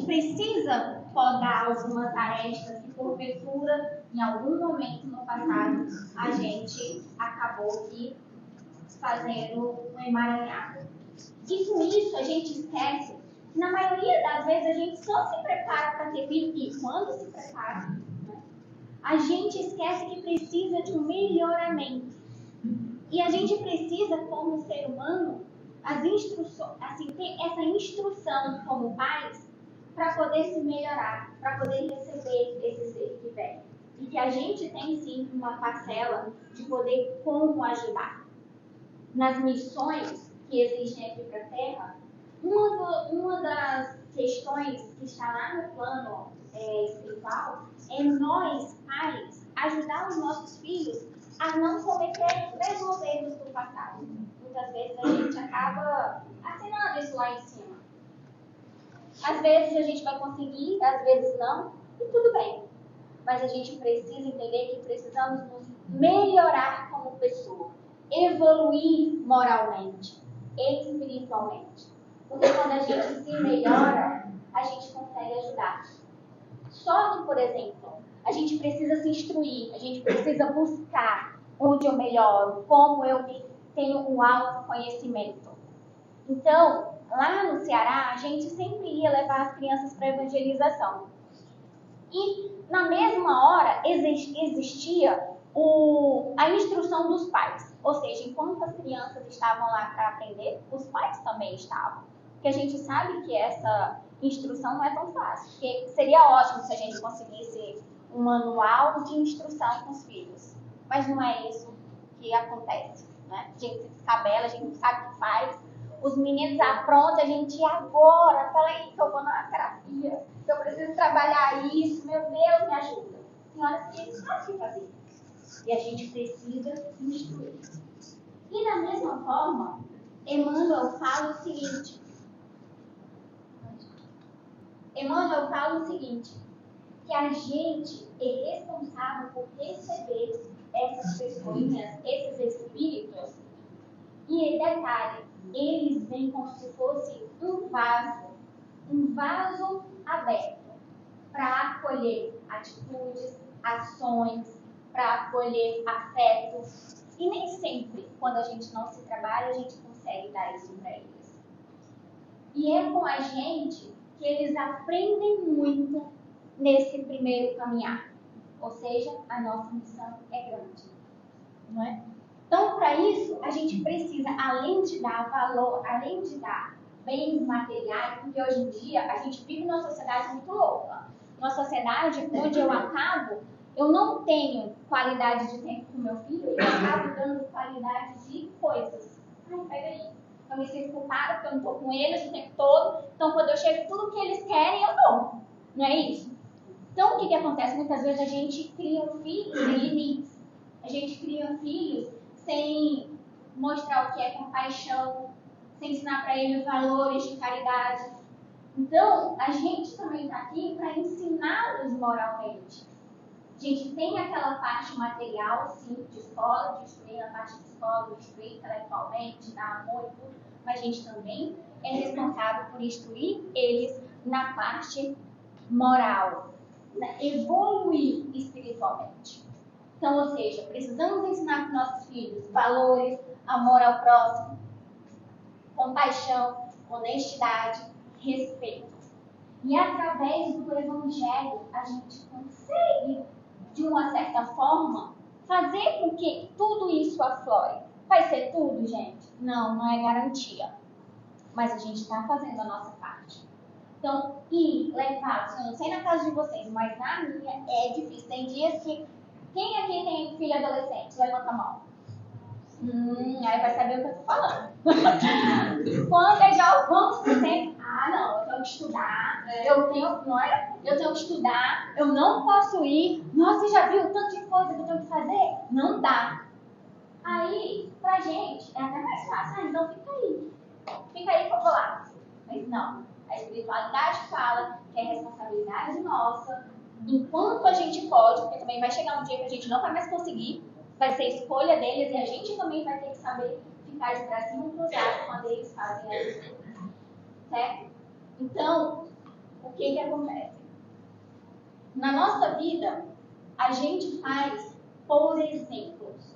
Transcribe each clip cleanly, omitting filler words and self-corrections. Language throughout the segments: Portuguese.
gente precisa podar algumas arestas que, porventura, em algum momento no passado, a gente acabou aqui fazendo um emaranhado. E com isso, a gente esquece, na maioria das vezes, a gente só se prepara para ter filho, e quando se prepara, né, a gente esquece que precisa de um melhoramento. E a gente precisa, como ser humano, ter essa instrução como pais para poder se melhorar, para poder receber esse ser que vem. E que a gente tem sim uma parcela de poder como ajudar. Nas missões que existem aqui para a Terra, uma das questões que está lá no plano espiritual é nós, pais, ajudar os nossos filhos a não cometer os mesmos erros do passado. Muitas vezes a gente acaba assinando isso lá em cima. Às vezes a gente vai conseguir, às vezes não, e tudo bem. Mas a gente precisa entender que precisamos nos melhorar como pessoa, evoluir moralmente, espiritualmente. Porque quando a gente se melhora, a gente consegue ajudar. Só que, por exemplo, a gente precisa se instruir, a gente precisa buscar onde eu melhoro, como eu tenho um autoconhecimento. Então, lá no Ceará, a gente sempre ia levar as crianças para evangelização. E, na mesma hora, existia a instrução dos pais. Ou seja, enquanto as crianças estavam lá para aprender, os pais também estavam. Porque a gente sabe que essa instrução não é tão fácil. Porque seria ótimo se a gente conseguisse um manual de instrução com os filhos. Mas não é isso que acontece, né? A gente se descabela, a gente não sabe o que faz. Os meninos aprontam, a gente agora, fala aí que eu vou na terapia, que eu preciso trabalhar isso, meu Deus, me ajuda. Senhoras que eles sabem fazer. E a gente precisa instruir. E da mesma forma, Emmanuel fala o seguinte, que a gente é responsável por receber essas pessoas, esses espíritos, e detalhe, eles vêm como se fosse um vaso aberto para acolher atitudes, ações, para acolher afetos. E nem sempre, quando a gente não se trabalha, a gente consegue dar isso para eles. E é com a gente que eles aprendem muito nesse primeiro caminhar. Ou seja, a nossa missão é grande. Não é? Então, para isso, a gente precisa, além de dar valor, além de dar bens materiais, porque hoje em dia a gente vive numa sociedade muito louca. Uma sociedade onde eu não tenho qualidade de tempo com meu filho, eu acabo dando qualidade de coisas. Ai, pega aí. Eu me sinto culpada porque eu não estou com eles o tempo todo. Então, quando eu chego, tudo que eles querem, eu dou. Não é isso? Então, o que acontece? Muitas vezes a gente cria um filho sem limites. A gente cria filhos sem mostrar o que é compaixão, sem ensinar para ele os valores de caridade. Então, a gente também está aqui para ensiná-los moralmente. A gente tem aquela parte material, sim, de escola, de instruir na parte de escola, de instruir intelectualmente, dar amor e tudo, mas a gente também é responsável por instruir eles na parte moral, evoluir espiritualmente. Então, ou seja, precisamos ensinar para os nossos filhos valores, amor ao próximo, compaixão, honestidade, respeito. E através do Evangelho, a gente consegue, de uma certa forma, fazer com que tudo isso aflore. Vai ser tudo, gente? Não, não é garantia. Mas a gente está fazendo a nossa parte. Então, levar, eu não sei na casa de vocês, mas na minha é difícil. Tem dias que... Quem aqui tem filho adolescente? Levanta a mão. Aí vai saber o que eu estou falando. Quando é já vamos pro tempo, não, eu tenho que estudar, eu tenho que estudar, eu não posso ir. Nossa, você já viu tanto de coisa que eu tenho que fazer? Não dá. Aí, pra gente, é até mais fácil. Então fica aí que eu vou lá. Mas não, a espiritualidade fala que é responsabilidade nossa, enquanto a gente pode, porque também vai chegar um dia que a gente não vai mais conseguir, vai ser escolha deles e a gente também vai ter que saber ficar de bracinho cruzado quando eles fazem as coisas. Certo? Então, o que acontece? Na nossa vida, a gente faz por exemplos.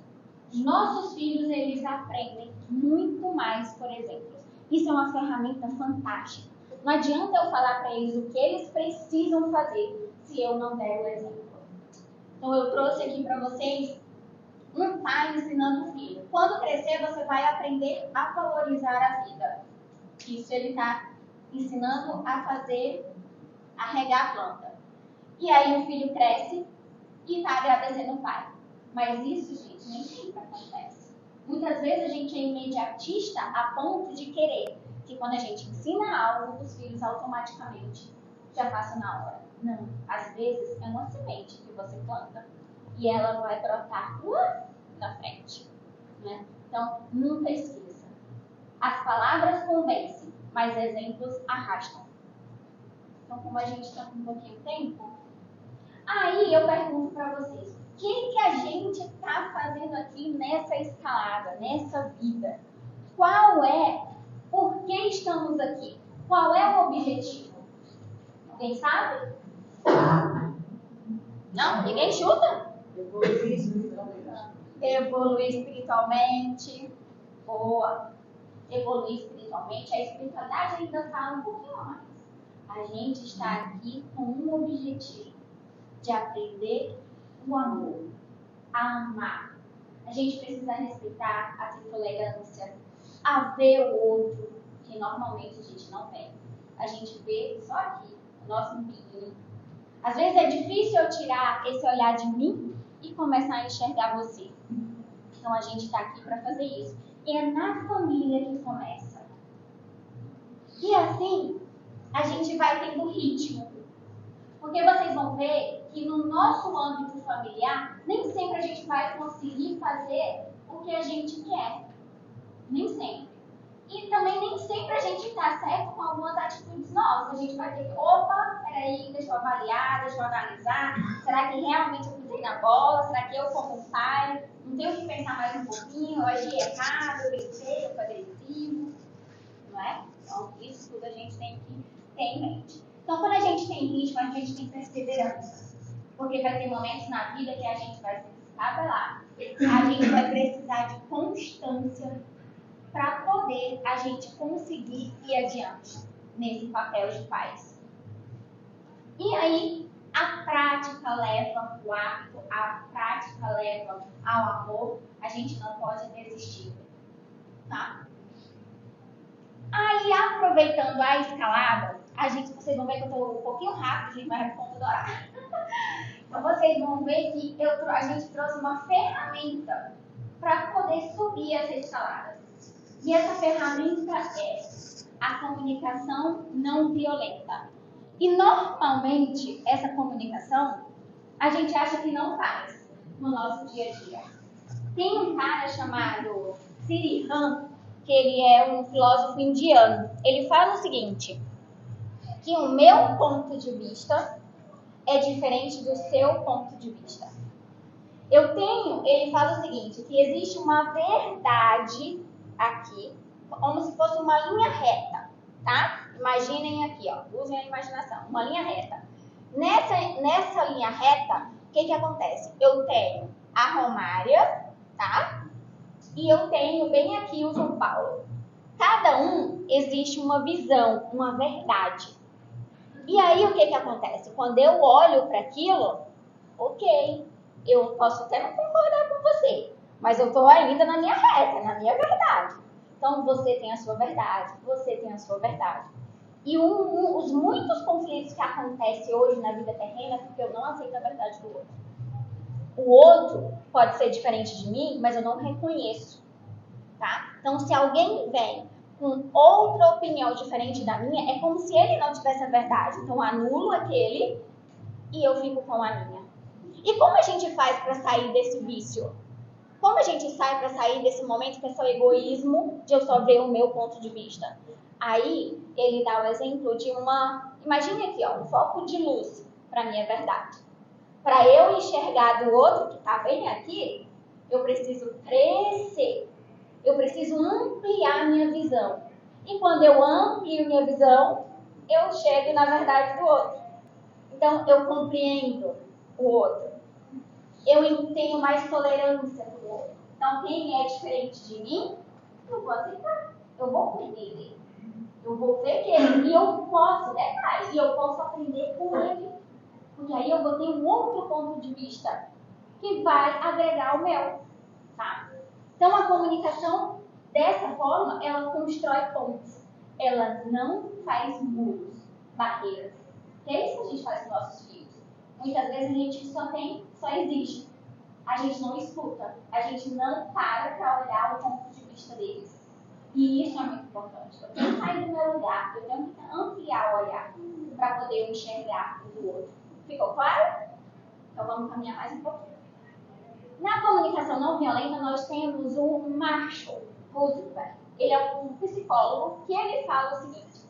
Os nossos filhos, eles aprendem muito mais por exemplos. Isso é uma ferramenta fantástica. Não adianta eu falar para eles o que eles precisam fazer se eu não der o exemplo. Então, eu trouxe aqui para vocês um pai ensinando o filho. Quando crescer, você vai aprender a valorizar a vida. Isso ele está ensinando a fazer, a regar a planta. E aí o filho cresce e está agradecendo o pai. Mas isso, gente, nem sempre acontece. Muitas vezes a gente é imediatista a ponto de querer que quando a gente ensina algo, os filhos automaticamente já façam na hora. Não. Às vezes é uma semente que você planta e ela vai brotar lá na frente. Né? Então, nunca esqueça. As palavras convencem, mas exemplos arrastam. Então, como a gente está com um pouquinho de tempo, aí eu pergunto para vocês, o que a gente está fazendo aqui nessa escalada, nessa vida? Por que estamos aqui? Qual é o objetivo? Alguém sabe? Não? Ninguém chuta? Evoluir espiritualmente. Evoluir espiritualmente. Boa. Evoluir espiritualmente. A espiritualidade ainda fala um pouquinho mais. A gente está aqui com um objetivo. De aprender o amor, a amar. A gente precisa respeitar, a ter tolerância, a ver o outro, que normalmente a gente não vê. A gente vê só aqui, o nosso umbigo. Às vezes é difícil eu tirar esse olhar de mim e começar a enxergar você. Então a gente está aqui para fazer isso. E é na família que começa. E assim, a gente vai tendo ritmo. Porque vocês vão ver que no nosso âmbito familiar, nem sempre a gente vai conseguir fazer o que a gente quer. Nem sempre. E também nem sempre a gente está certo com algumas atitudes nossas. A gente vai ter que, opa, peraí, deixa eu avaliar, deixa eu analisar. Será que realmente eu pisei na bola? Será que eu, como pai, não tenho que pensar mais um pouquinho? Eu agi errado, eu gritei, eu fui agressivo. Não é? Então, isso tudo a gente tem que ter em mente. Então, quando a gente tem ritmo, a gente tem perseverança. Porque vai ter momentos na vida que a gente vai se descabelar. A gente vai precisar de constância para poder a gente conseguir ir adiante nesse papel de pais. E aí, a prática leva o hábito, a prática leva ao amor. A gente não pode desistir. Tá? Aí, aproveitando a escalada, vocês vão ver que eu estou um pouquinho rápido, gente, mas é ponto do horário. Então, vocês vão ver que a gente trouxe uma ferramenta para poder subir essa escalada. E essa ferramenta é a comunicação não violenta. E, normalmente, essa comunicação, a gente acha que não faz no nosso dia a dia. Tem um cara chamado Sri Ram, que ele é um filósofo indiano. Ele fala o seguinte, que o meu ponto de vista é diferente do seu ponto de vista. Ele fala o seguinte, que existe uma verdade aqui, como se fosse uma linha reta, tá? Imaginem aqui, ó, usem a imaginação, uma linha reta. Nessa linha reta, o que acontece? Eu tenho a Romária, tá? E eu tenho bem aqui o João Paulo. Cada um existe uma visão, uma verdade. E aí o que acontece? Quando eu olho para aquilo, ok, eu posso até não concordar com você, mas eu estou ainda na minha reta, na minha verdade. Então você tem a sua verdade, você tem a sua verdade. E os muitos conflitos que acontecem hoje na vida terrena é porque eu não aceito a verdade do outro. O outro pode ser diferente de mim, mas eu não reconheço. Tá? Então, se alguém vem com outra opinião diferente da minha, é como se ele não tivesse a verdade. Então, anulo aquele e eu fico com a minha. E como a gente faz para sair desse vício? Como a gente sai para sair desse momento que é só egoísmo, de eu só ver o meu ponto de vista? Aí, ele dá o exemplo de imagine aqui, ó, um foco de luz para a minha verdade. Para eu enxergar do outro que está bem aqui, eu preciso crescer. Eu preciso ampliar minha visão. E quando eu amplio minha visão, eu chego na verdade do outro. Então, eu compreendo o outro. Eu tenho mais tolerância com o outro. Então, quem é diferente de mim, eu vou aceitar. Eu vou aprender dele. Eu vou ver que ele, e eu posso, detalhe, e eu posso aprender com ele. Porque aí eu vou ter um outro ponto de vista que vai agregar o meu. Tá? Então, a comunicação, dessa forma, ela constrói pontes. Ela não faz muros, barreiras. Que é isso que a gente faz com nossos filhos. Muitas vezes a gente só exige. A gente não escuta. A gente não para olhar o ponto de vista deles. E isso é muito importante. Eu tenho que sair do meu lugar. Eu tenho que ampliar o olhar para poder enxergar o do outro. Ficou claro? Então vamos caminhar mais um pouquinho. Na comunicação não violenta, nós temos o Marshall Rosenberg. Ele é um psicólogo que ele fala o seguinte,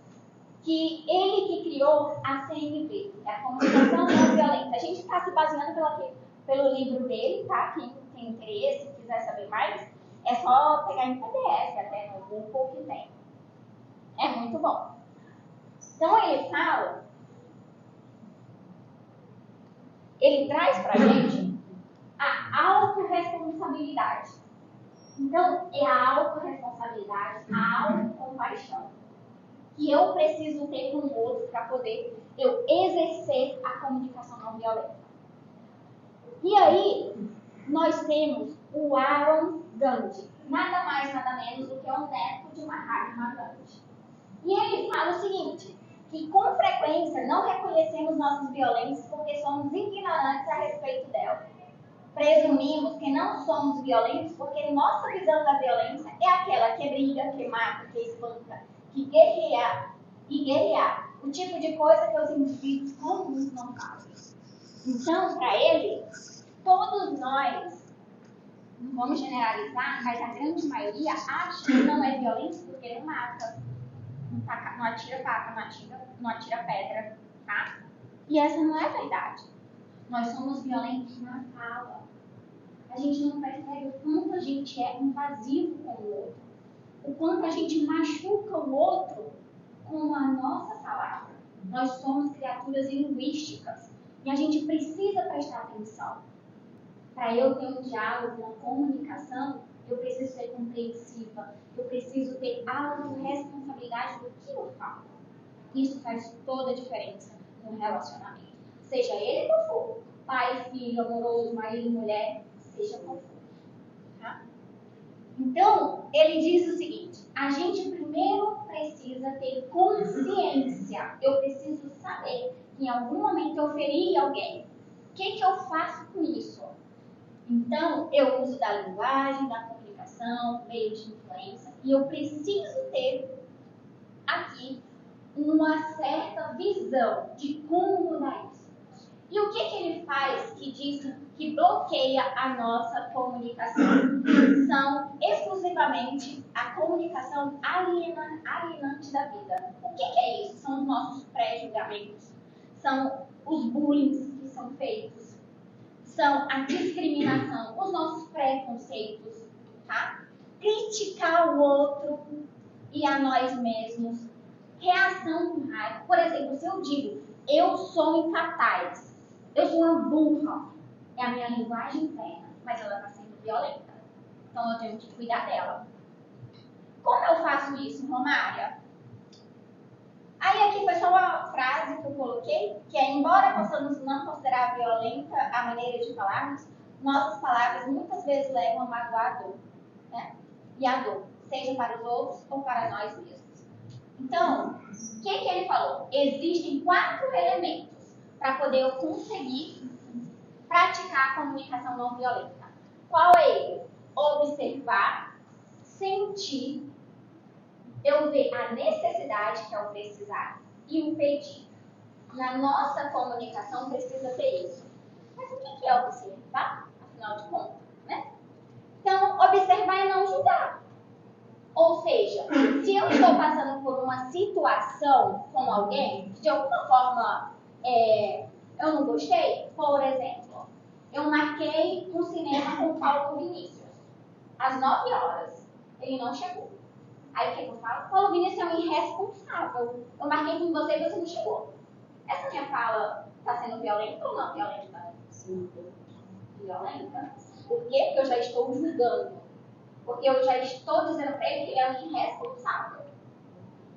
que ele que criou a CNV, que é a comunicação não violenta. A gente está se baseando pelo livro dele, tá? Quem tem interesse, quiser saber mais, é só pegar em PDF, até no Google que tem. É muito bom. Então ele fala, ele traz pra gente a autorresponsabilidade. Então, é a autorresponsabilidade, a autocompaixão que eu preciso ter com o outro para poder eu exercer a comunicação não violenta. E aí, nós temos o Aaron Gandhi, nada mais, nada menos do que o neto de Mahatma Gandhi. E ele fala o seguinte, que com frequência não reconhecemos nossas violências porque somos ignorantes a respeito delas. Presumimos que não somos violentos porque nossa visão da violência é aquela que briga, que mata, que espanca, que guerrear e guerrear. O tipo de coisa que os indivíduos comuns não fazem. Então, para ele, todos nós, não vamos generalizar, mas a grande maioria acha que não é violento porque não mata, não atira faca, não atira pedra, tá? E essa não é verdade. Nós somos violentos na fala. A gente não percebe o quanto a gente é invasivo com o outro. O quanto a gente machuca o outro com a nossa palavra. Nós somos criaturas linguísticas. E a gente precisa prestar atenção. Para eu ter um diálogo, uma comunicação, eu preciso ser compreensiva. Eu preciso ter autorresponsabilidade do que eu falo. Isso faz toda a diferença no relacionamento. Seja ele qual for, pai, filho, amoroso, marido, mulher, seja qual for. Tá? Então, ele diz o seguinte, a gente primeiro precisa ter consciência. Eu preciso saber que em algum momento eu feri alguém. O que eu faço com isso? Então, eu uso da linguagem, da comunicação, meio de influência, e eu preciso ter aqui uma certa visão de como mudar isso. E o que ele faz que diz que bloqueia a nossa comunicação? São exclusivamente a comunicação alienante da vida. O que é isso? São os nossos pré-julgamentos. São os bullying que são feitos. São a discriminação, os nossos preconceitos, tá? Criticar o outro e a nós mesmos. Reação com raiva. Por exemplo, se eu digo, eu sou incapaz, eu sou uma burra, é a minha linguagem interna, mas ela está sendo violenta. Então eu tenho que cuidar dela. Como eu faço isso, Romária? Aí aqui foi só uma frase que eu coloquei, que é, embora possamos não considerar violenta a maneira de falarmos, nossas palavras muitas vezes levam a magoar a dor, né? E a dor, seja para os outros ou para nós mesmos. Então, o que ele falou? Existem 4 elementos para poder eu conseguir praticar a comunicação não violenta. Qual é ele? Observar, sentir, eu ver a necessidade, que é o precisar, e o pedir. Na nossa comunicação precisa ter isso. Mas o que é observar? Afinal de contas, né? Então, observar e não julgar. Ou seja, se eu estou passando por uma situação com alguém, de alguma forma eu não gostei, por exemplo, eu marquei um cinema com o Paulo Vinícius, às 9 horas, ele não chegou. Aí o que eu falo? Paulo Vinícius é um irresponsável. Eu marquei com você e você não chegou. Essa minha fala está sendo violenta ou não violenta? Sim. Violenta. Por quê? Porque eu já estou julgando. Porque eu já estou dizendo para ele que ele é um irresponsável.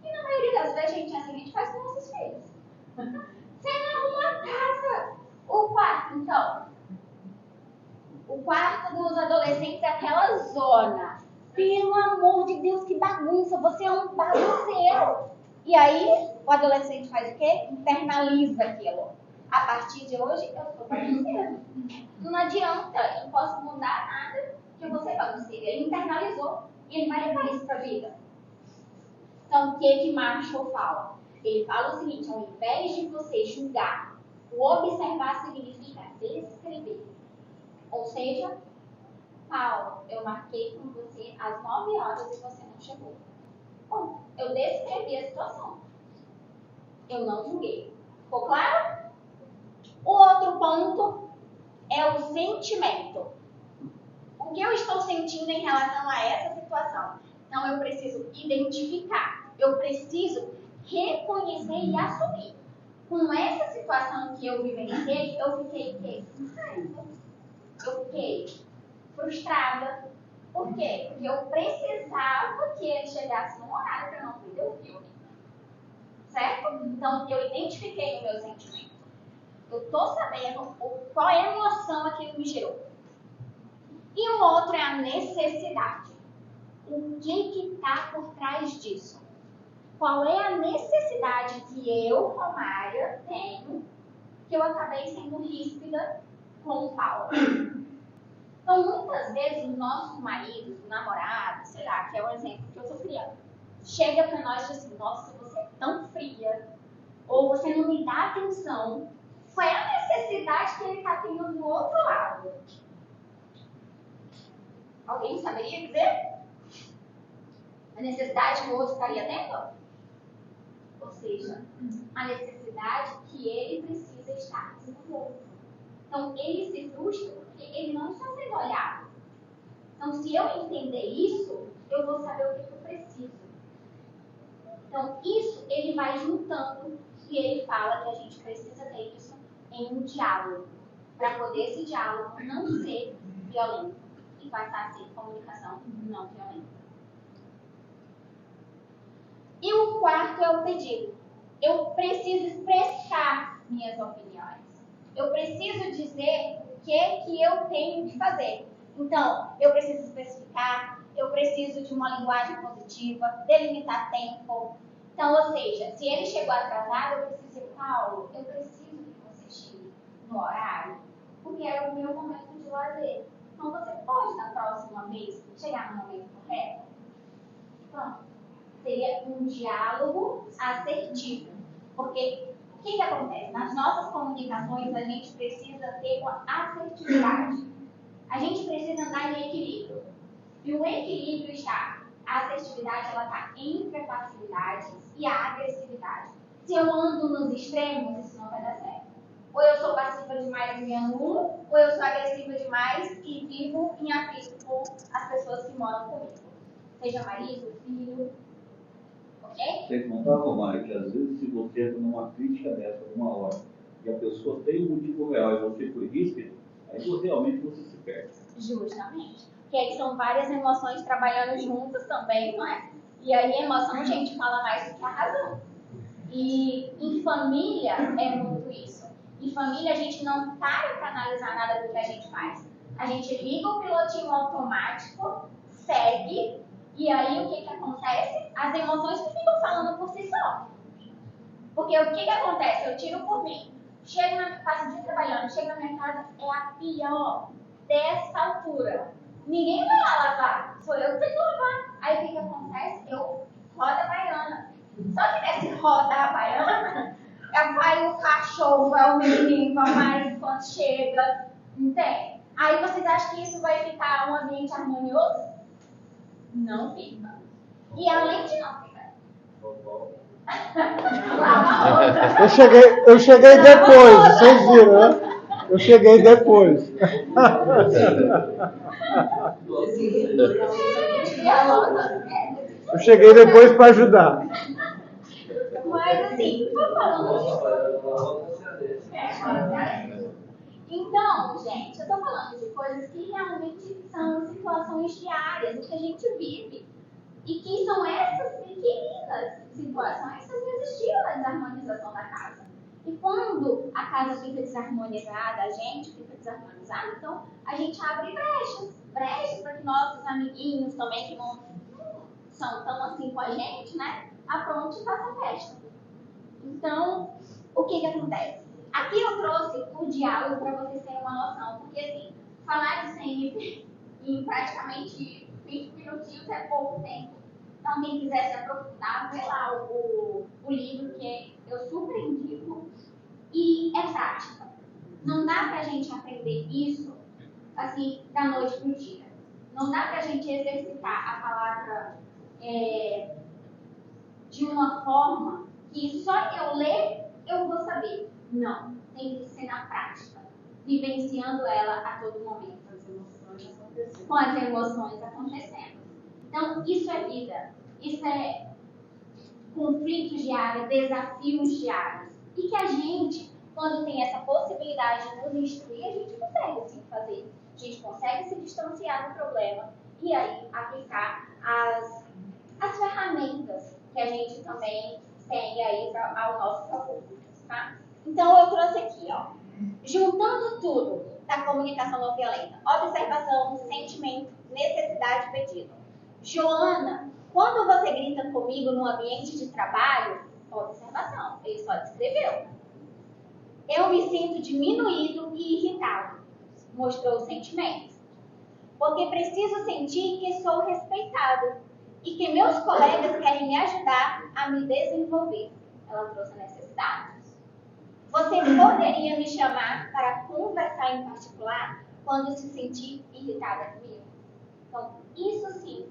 E na maioria das vezes a gente assim, a gente faz com nossos filhos. Você não arruma a casa. O quarto, então. O quarto dos adolescentes é aquela zona. Pelo amor de Deus, que bagunça. Você é um bagunceiro. E aí, o adolescente faz o quê? Internaliza aquilo. A partir de hoje, eu sou bagunceiro. Não adianta, eu não posso mudar nada que você bagunceiro. Ele internalizou e ele vai levar isso para a vida. Então, o que Marshall fala? Ele fala o seguinte: ao invés de você julgar, o observar significa descrever. Ou seja, Paulo, eu marquei com você às 9 horas e você não chegou. Bom, eu descrevi a situação. Eu não julguei. Ficou claro? O outro ponto é o sentimento. O que eu estou sentindo em relação a essa situação? Então, eu preciso identificar. Eu preciso reconhecer e assumir. Com essa situação que eu vivenciei, eu fiquei eu fiquei frustrada. Por quê? Porque eu precisava que ele chegasse no horário para não perder o filme. Certo? Então, eu identifiquei o meu sentimento. Eu estou sabendo qual é a emoção aquilo me gerou. E o outro é a necessidade. O que está por trás disso? Qual é a necessidade que eu, Romária, tenho que eu acabei sendo ríspida com o Paulo? Então, muitas vezes, os nossos maridos, namorados, sei lá, que é um exemplo que eu estou criando, chega para nós e diz assim: nossa, você é tão fria, ou você não me dá atenção. Qual é a necessidade que ele está tendo do outro lado? Alguém saberia dizer? A necessidade que o outro estaria tendo? Ou seja, a necessidade que ele precisa estar desenvolvendo. Então, ele se frustra porque ele não está sendo olhado. Então, se eu entender isso, eu vou saber o que eu preciso. Então, isso ele vai juntando e ele fala que a gente precisa ter isso em um diálogo, para poder esse diálogo não ser violento e passar a ser comunicação não violenta. E o quarto é o pedido. Eu preciso expressar minhas opiniões. Eu preciso dizer o que eu tenho que fazer. Então, eu preciso especificar, eu preciso de uma linguagem positiva, delimitar tempo. Então, ou seja, se ele chegou atrasado, eu preciso dizer: Paulo, eu preciso que você chegue no horário, porque é o meu momento de lazer. Então, você pode, na próxima vez, chegar no momento correto? Pronto. Seria um diálogo assertivo. Porque o que acontece? Nas nossas comunicações, a gente precisa ter uma assertividade. A gente precisa andar em equilíbrio. E o equilíbrio está, a assertividade ela está entre a passividade e a agressividade. Se eu ando nos extremos, isso não vai dar certo. Ou eu sou passiva demais e me anulo, ou eu sou agressiva demais e vivo em atrito com as pessoas que moram comigo. Seja marido, filho. Okay? Tem que contar, Romário, que às vezes se você entra numa crítica dessa, numa hora, e a pessoa tem um motivo real e você foi ríspido, aí realmente você se perde. Justamente. Porque aí são várias emoções trabalhando juntas também, não é? E aí a emoção a gente fala mais do que a razão. E em família é muito isso. Em família a gente não para analisar nada do que a gente faz. A gente liga o pilotinho automático, segue. E aí, o que acontece? As emoções que ficam falando por si só. Porque o que acontece? Eu tiro por mim. Passo o dia trabalhando, chego na minha casa, é a pior dessa altura. Ninguém vai lá lavar. Sou eu que tenho que lavar. Aí, o que acontece? Eu rodo a baiana. Só que nesse roda a baiana, vai o cachorro, vai o menino, vai o marido quando chega. Entende? Aí, vocês acham que isso vai ficar um ambiente harmonioso? Não fica. E além de não ficar. Eu cheguei depois, vocês viram, né? Eu cheguei depois. Eu cheguei depois para ajudar. Mas assim, tô falando então, gente, eu tô falando de coisas que realmente são situações diárias, o que a gente vive. E que são essas pequeninas situações que existiam na desarmonização da casa. E quando a casa fica desarmonizada, a gente fica desarmonizado, então a gente abre brechas para que nossos amiguinhos também, que não são tão assim com a gente, né, apronte e façam festa. Então, o que acontece? Aqui eu trouxe o diálogo para vocês terem uma noção, porque assim, falar de CNP em praticamente 20 minutinhos é pouco tempo. Então, quem quiser se aprofundar, vê lá o livro, que eu super indico. E é prática. Não dá pra gente aprender isso, assim, da noite pro dia. Não dá pra gente exercitar a palavra de uma forma que só eu ler, eu vou saber. Não. Tem que ser na prática. Vivenciando ela a todo momento. Com as emoções acontecendo. Então, isso é vida. Isso é conflitos diários, desafios diários. E que a gente, quando tem essa possibilidade de nos instruir, a gente consegue sim fazer. A gente consegue se distanciar do problema e aí aplicar as ferramentas que a gente também tem aí ao nosso favor. Tá? Então, eu trouxe aqui, ó, juntando tudo da comunicação não violenta: observação, sentimento, necessidade e pedido. Joana, quando você grita comigo no ambiente de trabalho, observação, ele só descreveu. Eu me sinto diminuído e irritado, mostrou os sentimentos. Porque preciso sentir que sou respeitado e que meus colegas querem me ajudar a me desenvolver. Ela trouxe a necessidade. Você poderia me chamar para conversar em particular quando se sentir irritada comigo? Então, isso sim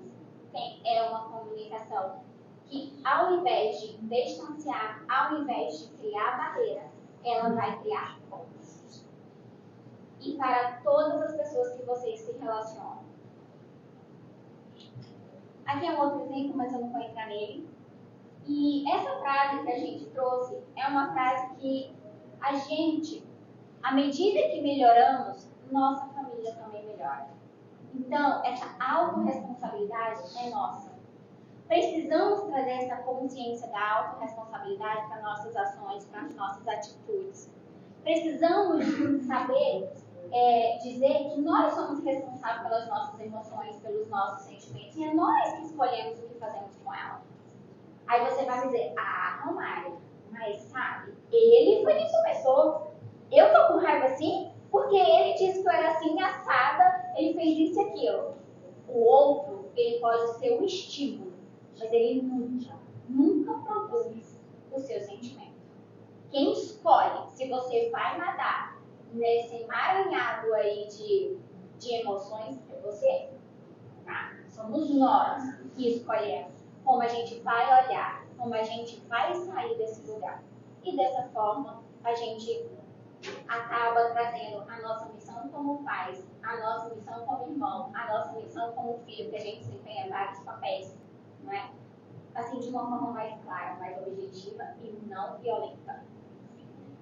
é uma comunicação que, ao invés de distanciar, ao invés de criar barreira, ela vai criar pontos. E para todas as pessoas que vocês se relacionam. Aqui é um outro exemplo, mas eu não vou entrar nele. E essa frase que a gente trouxe é uma frase que a gente, à medida que melhoramos, nossa família também melhora. Então, essa autorresponsabilidade é nossa. Precisamos trazer essa consciência da autorresponsabilidade para nossas ações, para as nossas atitudes. Precisamos saber dizer que nós somos responsáveis pelas nossas emoções, pelos nossos sentimentos, e é nós que escolhemos o que fazemos com ela. Aí você vai dizer: ah, Romário, mas sabe, ele foi quem começou. Eu tô com raiva assim porque ele disse que eu era assim, assada, ele fez isso e aquilo. O outro, ele pode ser um estímulo, mas ele nunca produz o seu sentimento. Quem escolhe se você vai nadar nesse emaranhado aí de emoções é você. Tá? Somos nós que escolhemos como a gente vai olhar, como a gente vai sair desse lugar. E dessa forma, a gente acaba trazendo a nossa missão como pais, a nossa missão como irmão, a nossa missão como filho, que a gente desempenha vários papéis, não é? Assim, de uma forma mais clara, mais objetiva e não violenta.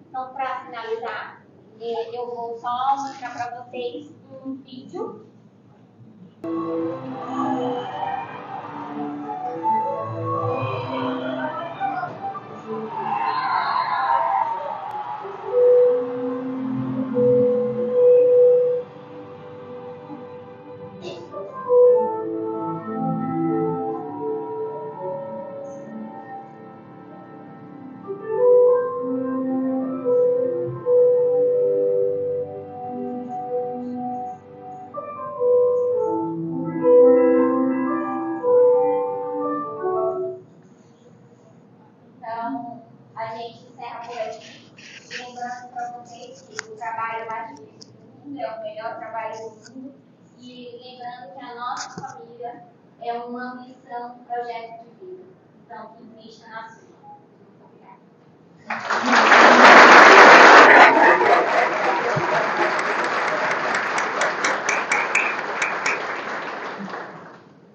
Então, para finalizar, eu vou só mostrar para vocês um vídeo. Então, a gente encerra por aqui, lembrando para vocês que o trabalho mais difícil do mundo é o melhor trabalho do mundo, e lembrando que a nossa família é uma missão, um projeto de vida. Então, invista na sua.